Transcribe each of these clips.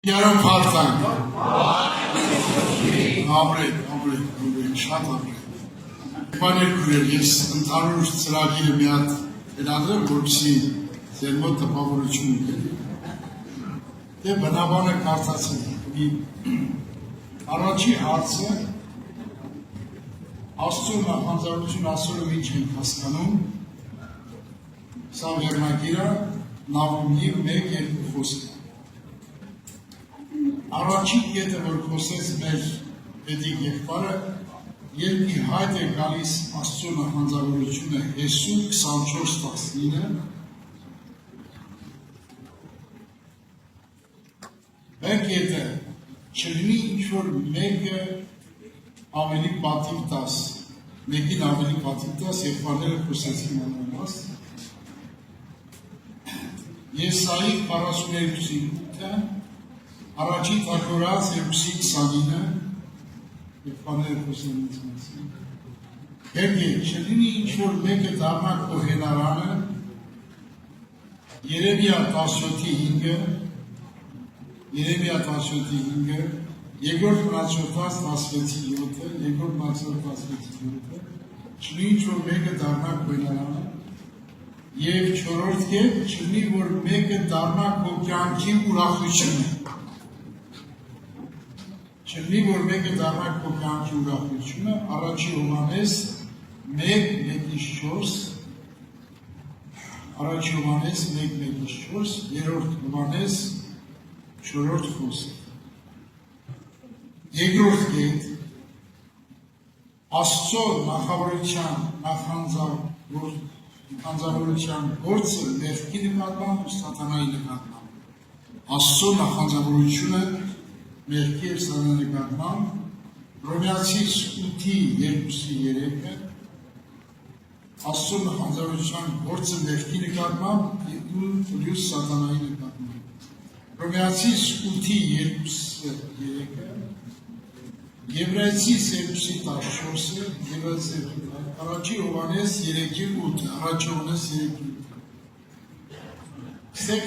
Yarım partan. Ամրեք, շատ ամրեք։ Բաներ գրել, ես ընդհանուր ծրագիրը մի հատ վերադրեմ, որպեսզի ձեր մոտ տպավորություն ունենա։ Դե բնաբանը կարծացին։ Առաջի հարցը Աստծո նախանձարություն ասելով ինչ ենք հասկանում, սա վերնագիրը Նահումի 1-2 խոսք։ Առաջին կետը, որ խոսեց մեր պետիկ եղբայրը, երբ իր հայտ է գալիս Աստծո նախանձավորությունը Հեսու 24:19, մեր կետը չլինի ինչ-որ մեկը ավելի պատիվ տաս, մեկին ավելի պատիվ տաս, եղբայրները խոսեցին անոնց, Եսայի 42:8, Առաջի թագորած 2:29 և պաները խոսենից մասին։ Հերգե, չլինի ինչ-որ մեկը դարնա կոհենարանը, Երեմիա 17:5, երկրորդ մնացորդած 16:7, երկրորդ մնացորդած 16:7, չլինի ինչ-որ մեկը դարնա կոհենարանը, և չորրորդ կետ չլինի, որ մեկը դարնա քո կյանքի ուրախությունը։ Չլինի, որ մեկը դառնա քո կյանքի ուրախությունը, առաջի Հովհաննես 1:1-4, առաջի Հովհաննես 1:1-4, երրորդ Հովհաննես 4-րդ խոսք։ Երկրորդ կետ Աստծո նախանձավորության գործը մեղքի նկատմամբ ու սատանայի նկատմամբ։ Աստծո նախանձավորությունը մեղքի և սատանայի նկատմամբ, Հռոմեացիս 8:2-3, Աստծո նախանձավորության գործը մեղքի նկատմամբ ու սատանայի նկատմամբ, Հռոմեացիս 8:2-3, Եբրայեցիս 2:14, առաջի Հովհաննես 3:8, առաջի Հովհաննես 3:8։ Ստեղ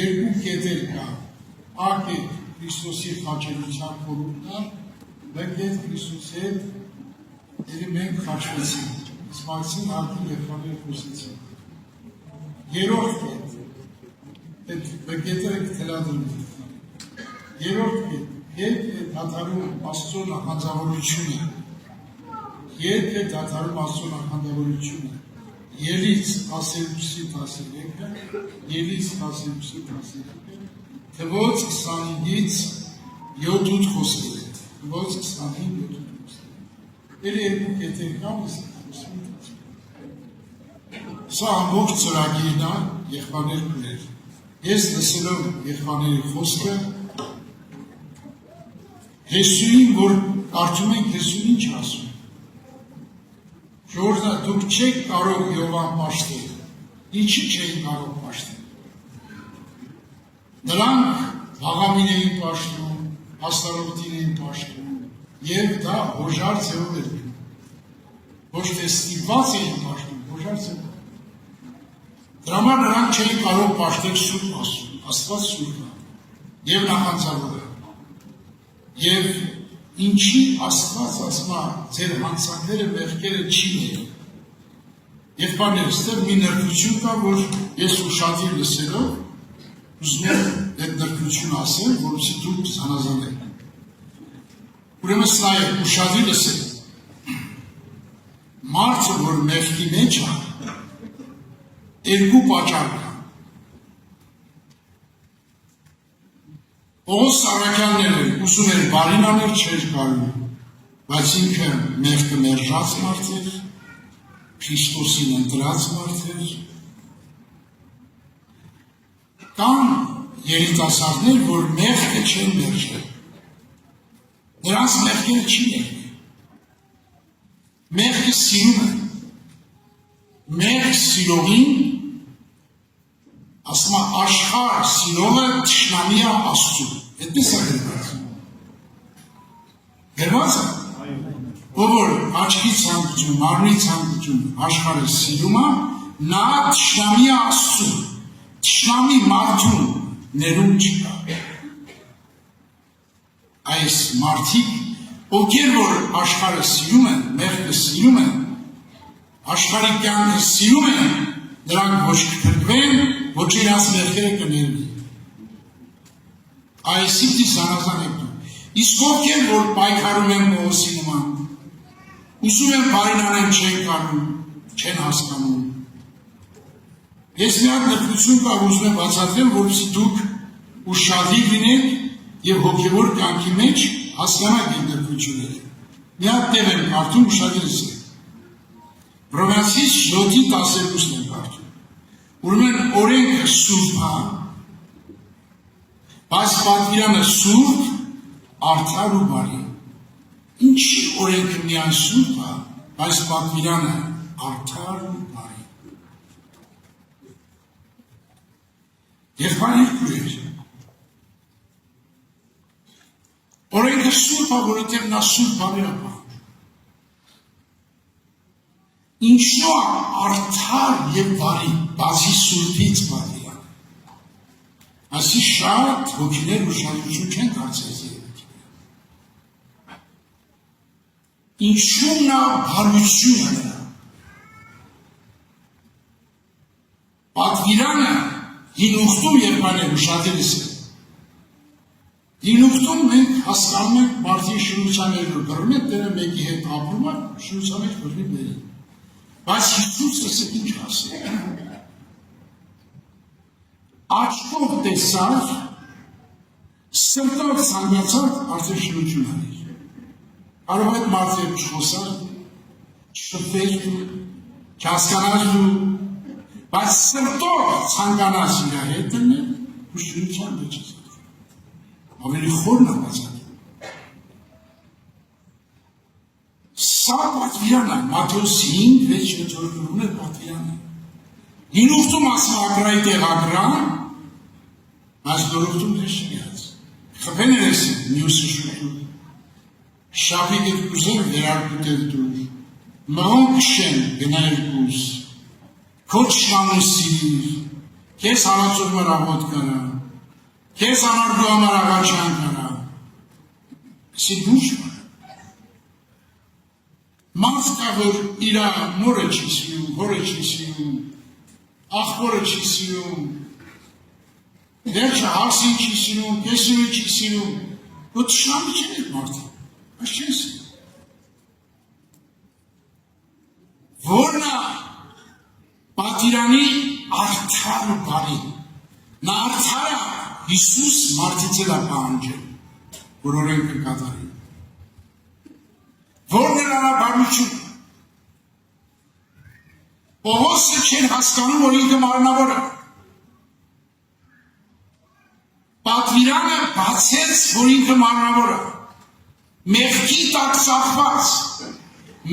երկու կետեր կա, ակետ Քրիստոսի խաչելության խորհուրդն, մենք հետ Քրիստոսի հետ մենք խաչվեցինք, իսկ մասին արդեն եղբայրները խոսեցին։ Երրորդ կետ, այդ կետերը կթելադրում։ Երրորդ կետ, երբ է դադարում Աստծո նախանձավորությունը, երբ է դադարում Աստծո նախանձավորությունը, Ելից 12:13, Ելից 12:13, Թվոց 25-ից 7-8 խոսքեր է, Թվոց 25-7-8 խոսքեր։ Էլ երկու կետեր կամ սա ամբողջ ծրագիրն է եղբայրներ գրել։ Ես լսելով եղբայրների խոսքը Հեսուին, որ կարծում ենք Հեսուն ինչ ասում։ Ժողովուրդ, դուք չեք կարող Յովան պաշտել, ինչի չէին կարող պաշտել։ Նրանք Բաղամին էին պաշտում, Աստարոթին էին պաշտում, և դա հոժար ձևով էր գնում։ Ոչ թե ստիպված էին պաշտում, հոժար ձևով։ Դրա համար նրանք չէին կարող պաշտել Սուրբ Աստված Սուրբ է, և նախանձավոր է։ Եվ ինչի Աստված ասում է, ձեր հանցանքները մեղքերը չի ներ։ Եղբայրներ, ստեղ մի նրբություն կա, որ ես ուշադիր լսելով ուզում եմ այդ նրբություն ասել, որպեսզի դուք զանազանեք։ Ուրեմն սա է ուշադիր լսել։ Մարդը, որ մեղքի մեջ է, երկու պատճառ կա։ Պողոս Սարաքյանները ուզում էր բարին անել, չէր կարող, բայց ինքը մեղքը մերժած մարդ էր, Քրիստոսին ընտրած մարդ էր։ Կան երիտասարդներ, որ մեղքը չեն մերժել, նրանց մեղքերը չի մերժել, մեղքը սիրում է, մեղք սիրողին, ասում է աշխարհ սիրողը թշնամի է Աստծու, այդպես է գրված։ Գրված է, ով որ աչքի ցանկություն, մարմնի ցանկություն աշխարհը սիրում է, նա թշնամի է Աստծու, թշնամի մարդուն ներում չկա։ այս մարդիկ, ովքեր որ աշխարհը սիրում են, մեղքը սիրում են, աշխարհի կյանքը սիրում են, նրանք ոչ կփրկվեն, ոչ իրաց մեղքերը կներվի։ Այսինքն զանազան եք դու։ Իսկ ովքեր որ պայքարում են Պողոսի նման, ուզում են բարին անեն, չեն կարում, չեն հասկանում։ Ես մի հատ նրբություն կա, ուզում եմ բացատրեմ, որպեսզի դուք ուշադիր լինեք եւ հոգեվոր կյանքի մեջ հասկանաք այդ նրբությունները։ Մի հատ տեղ եմ կարդում, ուշադիր եք։ Հռոմեացիս 7:12-ն եմ կարդում։ Ուրեմն օրենքը սուրբ է, բայց պատվիրանը սուրբ, արդար ու բարի։ Ինչի օրենքը միայն սուրբ է, բայց պատվիրանը արդար ու բարի։ Եղբայրներ, օրենքը սուրբ է, որովհետև նա սուրբ բաներ է պահում։ Ինչու է արդար եւ բարի, բացի սուրբից պատվիրանը։ Այսի շատ հոգիներ ուշադրություն չեն դարձրել երևի։ Ինչու նա բարություն է նրա։ Պատվիրանը հին ուխտում եղբայրներ ուշադրես է։ Հին ուխտում մենք հասկանում ենք մարդի շնության մեջ որ գրում են, դերը մեկի հետ ապրում է, շնության մեջ գրվի բերի։ Բայց Հիսուսը ինչ ասել։ Աչքով տեսար, սրտով ցանկացած արդեն շնություն արի։ Կարող է մարդը չխոսար, չշփվեր, չհասկանար, բայց սրտով ցանկանաս իր հետ դնել ու շնության մեջ է։ Ավելի խորն է բացատրում։ Սա պատվիրանը, Մատթեոս 5:6-7 է պատվիրանը։ Հին ուխտում ասում ագրայի տեղ ագրա, բայց նոր ուխտում դες չգած։ Խփեն ես մյուսը շուտում։ Շապիկ եք կուզեն վերարկուտել դուր։ Մահոն կշեն գնայր կուզ։ Քոչ շանուն սիրիր, կես հարացով մրավոտ կարա, կես անարդու համար աղաչան կարա, սի դուշ մար։ Մարդ կա, որ իրա մորը չի սիրում, հորը չի սիրում, աղբորը չի սիրում, վերջը հարսին չի սիրում, կեսուրը չի սիրում, որ թշնամի չեն էդ մարդը, այս չեն սիրում։ Որնա պատիրանի արդար ու բարի, նա արդարը Հիսուս մարդից էլ է պահանջել, որ օրենքը կատարի։ Որն է նրա բարություն։ Պողոսը չեն հասկանում, որ ինքը մարմնավոր է։ Պատվիրանը բացեց, որ ինքը մարմնավոր է։ Մեղքի տակ ծախված,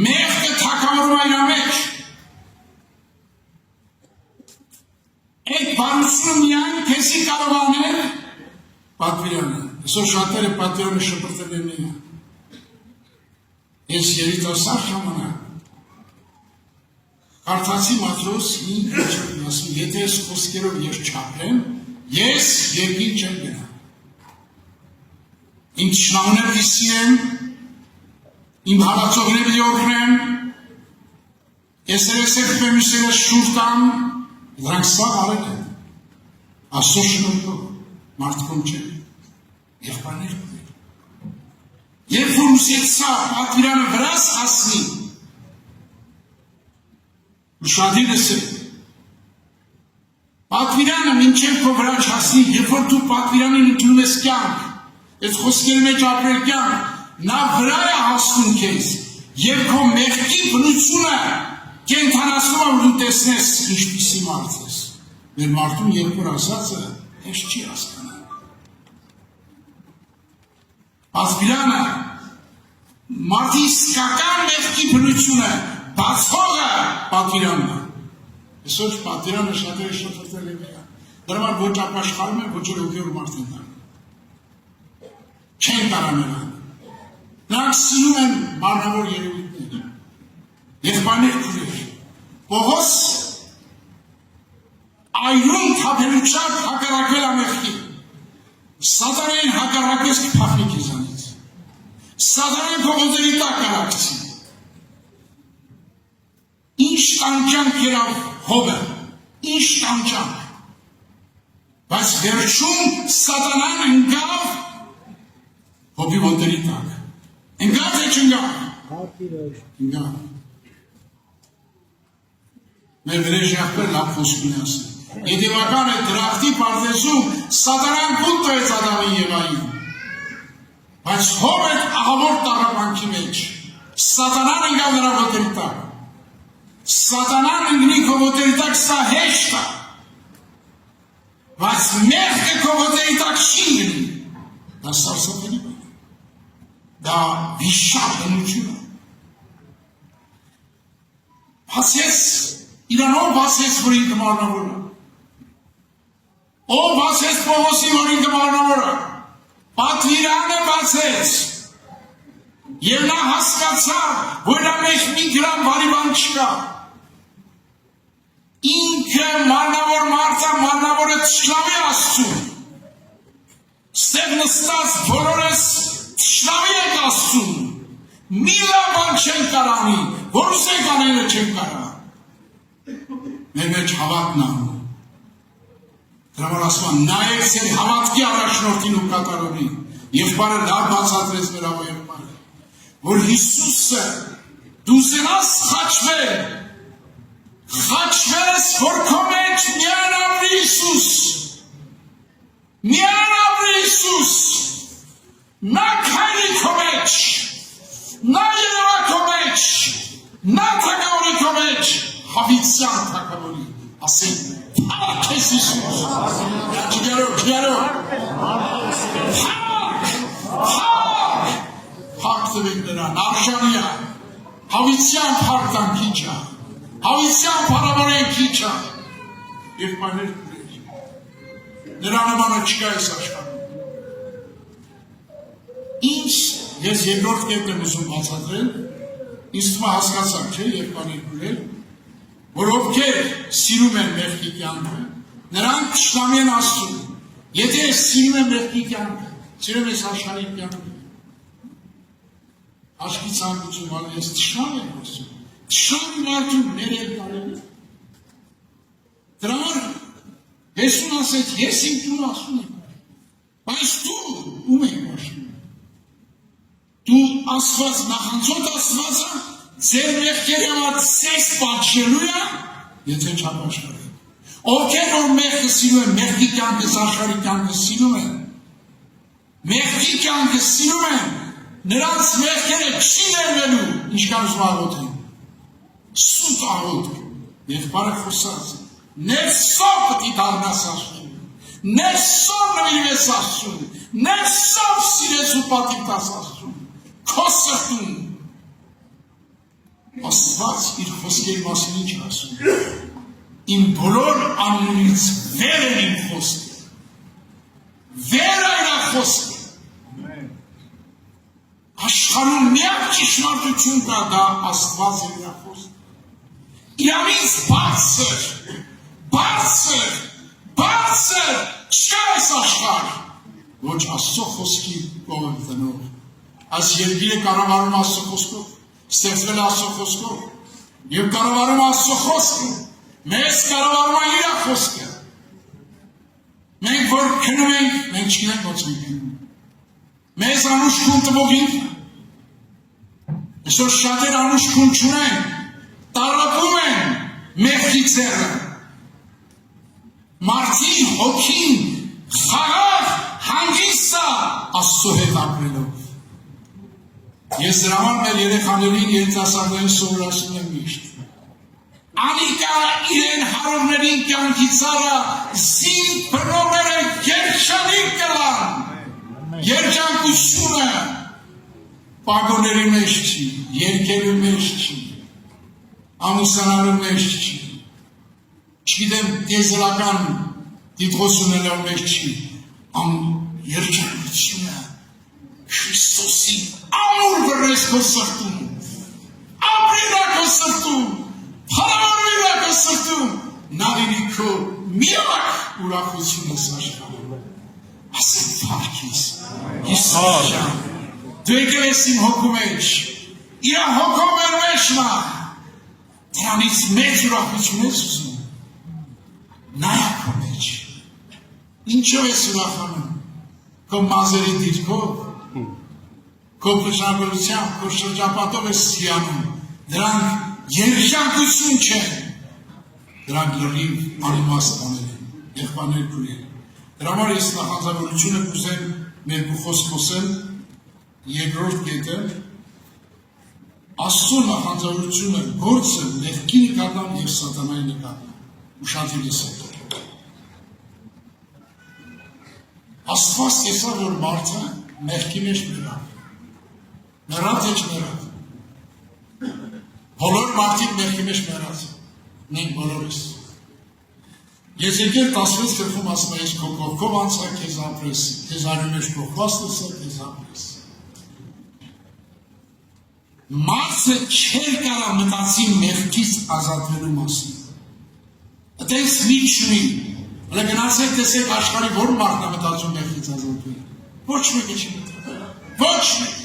մեղքը թագավորում է իր մեջ։ Այդ բարությունը միայն քեզի կարող անել պատվիրանը։ Այսօր շատերը պատվիրանը շպրտել են միայն։ Ես երիտասարդ ժամանակ կարդացի Մատթեոս 5:6, ասում, եթե այս խոսքերով ես չապրեմ, ես երկիր չեմ գնա։ Իմ թշնամուները կիսիեմ, իմ հալածողները դիորքնեմ, ես երեսեքվեմ ուսերը շուր տամ, դրանք սաղ արել են, ասոր շնորհքով, մարդկում չեն, եղբայրներ կուներ։ Երբ որ ուսեցա պատվիրանը վրաս հասնի, ուշադիրս է, պատվիրանը մինչև քո վրա չհասնի, երբ որ դու պատվիրանին ընդունում ես կյանք, այս խոսքերի մեջ ապրել կյանք, նա վրա է հասնում քեզ, եւ քո մեղքի բնությունը կենթանացնում է, որ դու տեսնես ինչպիսի մարդ ես։ Մեր մարդուն երբ որ ասածը ես չի հասկանա։ Պատվիրանը մարդի իսկական մեղքի բնությունը բացողը պատվիրանն է։ Այսօր պատվիրանը շատերը շփոթվել են միա։ Դրա համար ոչ ապաշխարում են, ոչ էլ հոգևոր մարդ են դառնում։ Չեն կարող նրան։ Նրանք սիրում են մարմնավոր երևույթներ։ Եղբայրներ քույրեր։ Պողոս այրուն թափելուչակ հակառակվել է մեղքին։ Սատանային հակառակես կփախնի քեզանից։ Սատանան քո ոտերի տակ արագցի։ Ինչ տանջանք երավ Հոբը, ինչ տանջանք։ Բայց վերջում սատանան ընկավ Հոբի ոտերի տակ։ Ընկավ թե չընկավ։ Ընկավ։ Մեր վրեժյախբեր լավ խոսք ունի ասել։ Եդևական է դրախտի պարտեզում սատանան կուլ տվեց Ադամին Եվային։ Բայց Հոբ այդ աղավոր տառապանքի մեջ սատանան ընկավ նրա ոտերի տակ։ Սատանան ընկնի քո ոտերի տակ սա հեշտ է։ Բայց մեղքը քո ոտերի տակ չի ընկնի։ Դա սարսափելի բան է։ Դա վիշապ բնություն է։ Բացեց, իրանով բացեց, որ ինքը մարմնավոր է։ Ով բացեց Պողոսի, որ ինքը մարմնավոր է։ Պատվիրանը բացեց։ Եվ նա հասկացավ, որ նա մեջ մի գրամ բարի բան չկա։ Ինքը մարմնավոր մարդը, մարմնավորը թշնամի Աստծուն։ Ստեղ նստած բոլորս թշնամի եք Աստծուն։ Մի լավ բան չեն կարանի, որ ուսեք անելը չեն կարա։ Մեր մեջ հավատն անում։ Դրա որ ասում նայեք ձեր հավատքի առաջնորդին ու կատարողին, եւ բարը դա բացատրեց մեր ավայրը, որ Հիսուսը դու զենաս խաչվես, որ քո մեջ միայն ապրի Հիսուս, միայն ապրի Հիսուս, նա քայլի քո մեջ, նա երևա քո մեջ, նա թագավորի քո մեջ, հավիտյան թագավորի, ասեն, փառք ես Հիսուս, փառք տվեք նրան, արժանի է, հավիտյան փառք տան քիչ է, հավիտյան փառավորեն քիչ է, և պայներ կուրեր, նրա նմանը չկա ես աշխարհում։ Ինչ ես երկրորդ կետն եմ ուզում բացատրել, ինձ թվում է հասկացանք, չէ, և պայներ կուրեր, որ ովքեր սիրում են մեղքի կյանքը, նրանք թշնամի են Աստծուն, եթե ես սիրում եմ մեղքի կյանքը, սիրում ես աշխարհի կյանքը, Աշխի ցանկություն ալի ես թշնամ եմ ասում, թշնամի մարդուն ներել կարելի։ Դրա համար Հեսուն ասեց, ես իմ տուն ասում եմ, բայց դու ում եք պաշտում։ Դու ասված, նախանցոտ ասվածը, ձեր մեղքերի համար սես պատժելու է, եթե չապաշխարեք։ Ովքեր որ մեղքը սիրում են, մեղքի կյանքը, աշխարհի կյանքը սիրում են, մեղքի կյանքը սիրում են, նրանց մեղքերը չի ներվելու, ինչքան ուզում աղոթ են, սուտ աղոթ, և բարը խոսած, ներսով պտի դառնաս Աստծուն, ներսով նվիրվես Աստծուն, ներսով սիրես ու պատիվ տաս Աստծուն, քո սրտում, Աստված իր խոսքերի մասին ինչ ասում, իմ բոլոր անունից վեր են իմ խոսքը, վեր է իրա խոսքը, աշխարհում միակ ճշմարտություն կա, դա Աստված է իրա խոսքը, իրանից բարձր չկա այս աշխարհ, ոչ Աստծո խոսքի կողմ տնող, այս երկիրը կառավարում Աստծո խոսքով, ստեղծվել Աստծո խոսքով, և կառավարում Աստծո խոսքը, մեզ կառավարում է իր խոսքը, մենք որ քնում ենք, մենք չգիտենք ոնց ենք քնում, մեզ անուշքուն տվող ինքը, այսօր շատեր անուշքուն չունեն, տարապում են մեղքի ձեռը, մարդի հոգին խաղաղ հանգիստ է Աստծո հետ ապրելով։ Ես դրա համար մեր երեխաներին երիտասարդներին սովորացնում եմ միշտ։ Անիկա իրեն հարողներին կյանքի ծառը զին բռնողները երջանիկ կլան։ Երջանկությունը պագոների մեջ չի, երկելու մեջ չի, ամուսանալու մեջ չի, չգիտեմ տեզրական դիտողություններով մեջ չի, երջանկությունը Քրիստոսի ամուր բռնես քո սրտում, ապրիրա քո սրտում, փառավորվիրա քո սրտում, նա լինի քո միակ ուրախությունս աշխարհում։ Ասեն փառք ես, Հիսուս ջան, դու եկել ես իմ հոգու մեջ, իր հոգով մեր մեջ նա, դրանից մեծ ուրախություն ես ուզում, նայա քո մեջ, ինչով ես ուրախանում, քո մազերի դիրքով, քո փշանգությամբ, քո շրջապատով ես սիրանում, դրանք երջանկություն չեն, դրանք լրիվ անիմաստ բաներ են, եղբայրներ քույրեր, դրա համար ես նախանձավորությունը կուզեմ մեր խոսք խոսել, երկրորդ կետը, Աստծո նախանձավորությունը գործը մեղքի նկատմամբ և սատանայի նկատմամբ ուշադիր լսեք։ Աստված տեսավ, որ մարդը մեղքի մեջ մեռավ, թե չմեռավ։ Բոլոր մարդիկ մեղքի մեջ մեռած, մենք բոլորս։ Եզեկիել 16 գլխում ասում է, քո կողքով անցա, քեզ ապրես, քեզ արյու մեջ փոխված տեսա, քեզ ապրես։ Մարդը չէր կարող մտածի մեղքից ազատվելու մասին։ Այդպես մի չունի։ Հələ գնացեք տեսեք աշխարհի որ մարդն է մտածում մեղքից ազատվելու։ Ոչ մեկը չի մտածում։ Ոչ մեկ։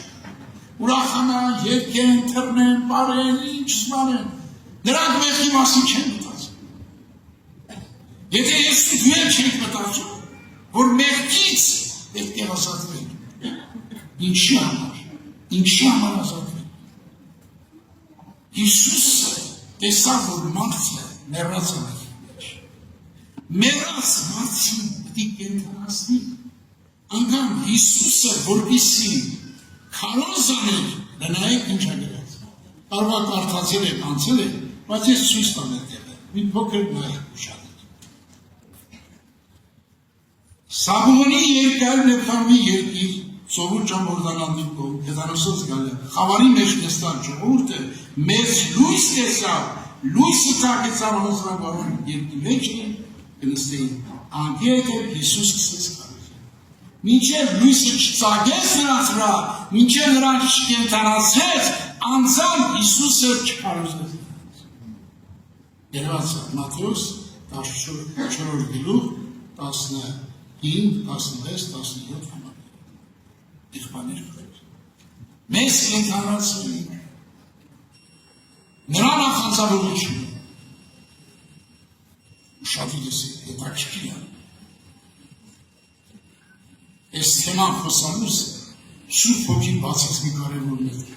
Ուրախանան, երկեն, թռնեն, բարեն, ինչ սպանեն։ Նրանք մեղքի մասին չեն մտածում։ Եթե ես դու չենք մտածում, որ մեղքից պետք է ազատվենք։ Ինչի համար ազատվենք։ Հիսուսը տեսավ, որ մարդը մեռած է մեղքի մեջ։ Մեռած մարդին պետք է կենդանացնի։ Անգամ Հիսուսը, որպեսզի քարոզ աներ, նայեք ինչ է գրած։ Կարող է կարդացել եք, անցել եք, բայց ես ցույց տամ եմ տեղը։ Մի փոքր նայեք ուշադիր։ Սաղմոնի երկար նկարվի երկիր, Սովոր ճամորդանանդին կողմ, հետանոսոց գալը, խավարի մեջ նստան ժողովուրդը, մեծ լույս տեսավ, լույսը ծագեցավ անոսրագարուն երկի մեջն կնստեին, անգետը Հիսուս սկսեց կարել։ Մինչև լույսը չծագեց նրանց վրա, մինչև նրանց չկենդանացրեց, անձամբ Հիսուսը չկարոզեց նրանց։ Երևաց Մատթեոս 14 գլուխ 15, 16, 17 համար։ Եղբայրներ քույրեր, մեզ կենդանացրին նրա նախանձավորությունը ուշադիր լսեք, հետաքրքիր է։ Այս թեման խոսալուց Սուրբ Հոգին բացեց մի կարևոր միտք։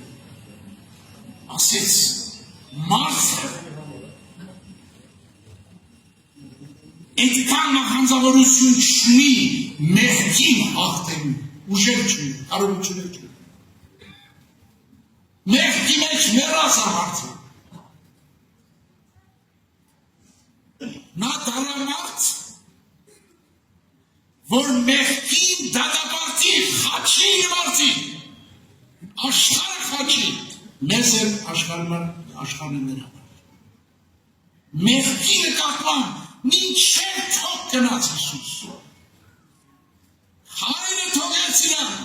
Ասեց մարդը այդքան նախանձավորություն չունի մեղքին հաղթելու, ուժեր չունի, կարողություններ չունի։ Մեղքի մեջ մեռած է մարդը։ Նա դարամարդ, որ մեղքին դատապարտի, խաչի մարդի, աշխարհը խաչի, մեզ էլ աշխարհը մեր համար։ Մեղքի նկատմամբ մինչև թող գնաց Հիսուս։ Հայրը թողեց իրան։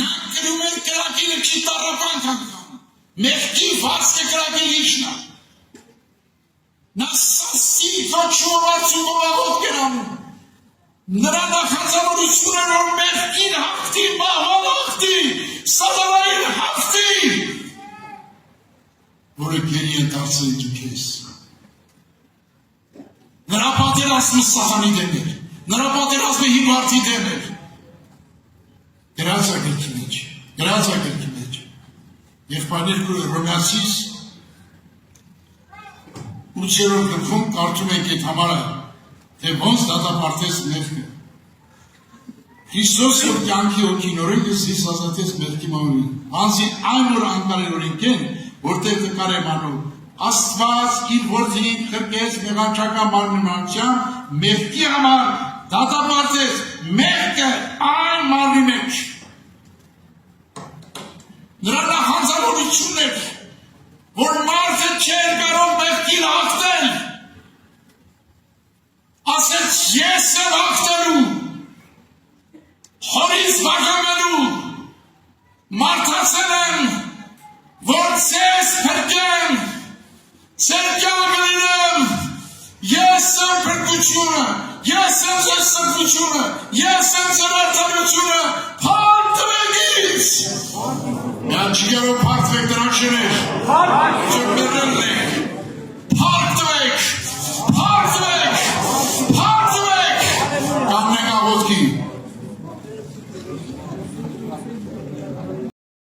Նա կրում էր կրակինը չի տառապանք անգամ։ Մեղքի վարձը կրակին իջնա։ Նա սասի փոչում արցուկով աղոտ կրանում։ Նրա նախանձավորությունը որ մեղքին հաղթի, մահվան հաղթի, սատանային հաղթի, որը գերի ընդարձել դու քեզ։ Նրա պատերազմը սահանի դեմ էր, նրա պատերազմը հիվարդի դեմ էր։ Գրած է գրքի մեջ, եղբայրներ քույրեր Հռոմեացիս 8-րդ գլխում կարդում ենք այդ համարը, թե ոնց դատապարտեց մեղքը։ Քրիստոս որ կյանքի հոգին օրենքը զիս ազատեց մեղքի մամուլին, բանսի այն որ անկարել օրենք են, որտեղ կկարեմ անով, Աստված իր որդին խրկեց մեղանչական մարմնությամբ, մեղքի համար դատապարտեց մեղքը այն մարմնի մեջ։ Նրա նախանձավորությունն էր, որ մարդը չէր կարող մեղքին հաղթել։ Ասեց ես եմ հաղթելու, հորից վագամելու, մարդասել եմ, որ ձեզ փրկեմ, ձեր կյանքը լինեմ, ես եմ փրկությունը, ես եմ ձեր սրբությունը, ես եմ ձեր արդարությունը, Միանչիկերով պարտվեք դրանչներ, ճոկներներն եք, պարտվեք, կամնեք աղոտքի,